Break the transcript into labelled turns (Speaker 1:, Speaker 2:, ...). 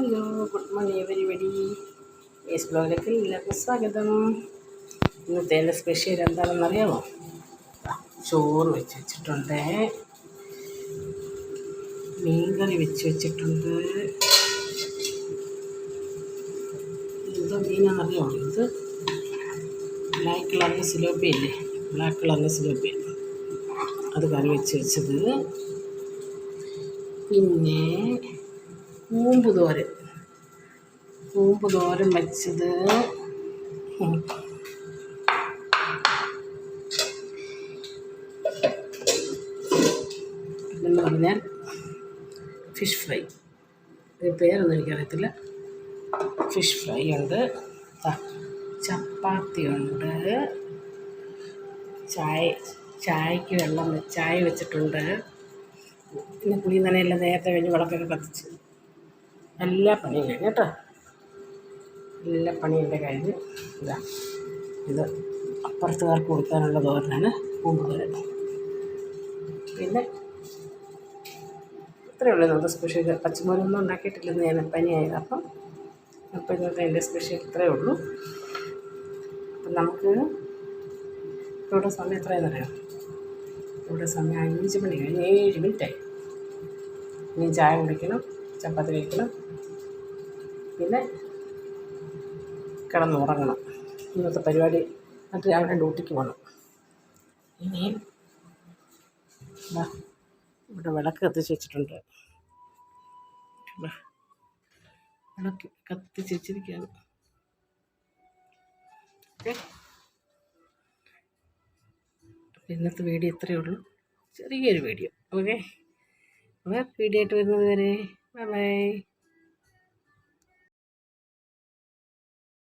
Speaker 1: Hello, good morning everybody. എസ് ബ്ലോഗിലേക്ക് എല്ലാവർക്കും സ്വാഗതം. ഇന്നത്തെ എൻ്റെ സ്പെഷ്യൽ എന്താണെന്നറിയാമോ? ചോറ് വെച്ചിട്ടുണ്ട്, മീൻകറി വെച്ചിട്ടുണ്ട്. ഇത് മീനാണെന്നറിയാമോ? ഇത് ബ്ലാക്ക് കളറിൻ്റെ സിലോപ്പി ഇല്ലേ, ബ്ലാക്ക് കളറിൻ്റെ സിലോപ്പി, അത് കറി വെച്ചത്. പിന്നെ കൂമ്പ് തോരൻ വെച്ചത്. എന്ന് പറഞ്ഞാൽ ഫിഷ് ഫ്രൈ. ഇത് പേരൊന്നും എനിക്കറിയത്തില്ല. ഫിഷ് ഫ്രൈ ഉണ്ട്, ചപ്പാത്തി ഉണ്ട്, ചായക്ക് ചായ വെച്ചിട്ടുണ്ട്. പിന്നെ കുളി നനയെല്ലാം നേരത്തെ കഴിഞ്ഞ് വിളക്കൊക്കെ കത്തിച്ച് എല്ലാ പണിയും കഴിഞ്ഞ് കേട്ടോ. എല്ലാ പണിയും എൻ്റെ കഴിഞ്ഞ് ഇത് അപ്പുറത്തുകാർക്ക് കൊടുക്കാനുള്ള തോരനാണ്, കൂമ്പ് തോരൻ. പിന്നെ ഇത്രയേ ഉള്ളൂ നമുക്ക് സ്പെഷ്യൽ. പച്ചമുളകൊന്നും ഉണ്ടാക്കിയിട്ടില്ലെന്ന് ഞാൻ പനിയായത്. അപ്പം ഇന്നത്തെ എൻ്റെ സ്പെഷ്യൽ ഇത്രയേ ഉള്ളൂ. അപ്പം നമുക്ക് ഇവിടെ സമയം എത്രയെന്നറിയാം? ഇവിടെ സമയം 5 മണി കഴിഞ്ഞ് 7 മിനിറ്റായി. ഇനി ചായ കുടിക്കണം, ചപ്പാത്തി കഴിക്കണം, പിന്നെ കിടന്നുറങ്ങണം. ഇന്നത്തെ പരിപാടി എന്നിട്ട് രാവിലെ ഡ്യൂട്ടിക്ക് പോകണം. ഇനി ഇവിടെ വിളക്ക് കത്തിച്ച് വെച്ചിട്ടുണ്ട്. വിളക്ക് കത്തിച്ച് വെച്ചിരിക്കുകയാണ്. ഓക്കെ, ഇന്നത്തെ വീഡിയോ ഇത്രയേ ഉള്ളൂ, ചെറിയൊരു വീഡിയോ. ഓക്കെ, വീഡിയോ ആയിട്ട് വരുന്നത് വരെ ബൈ ബൈ.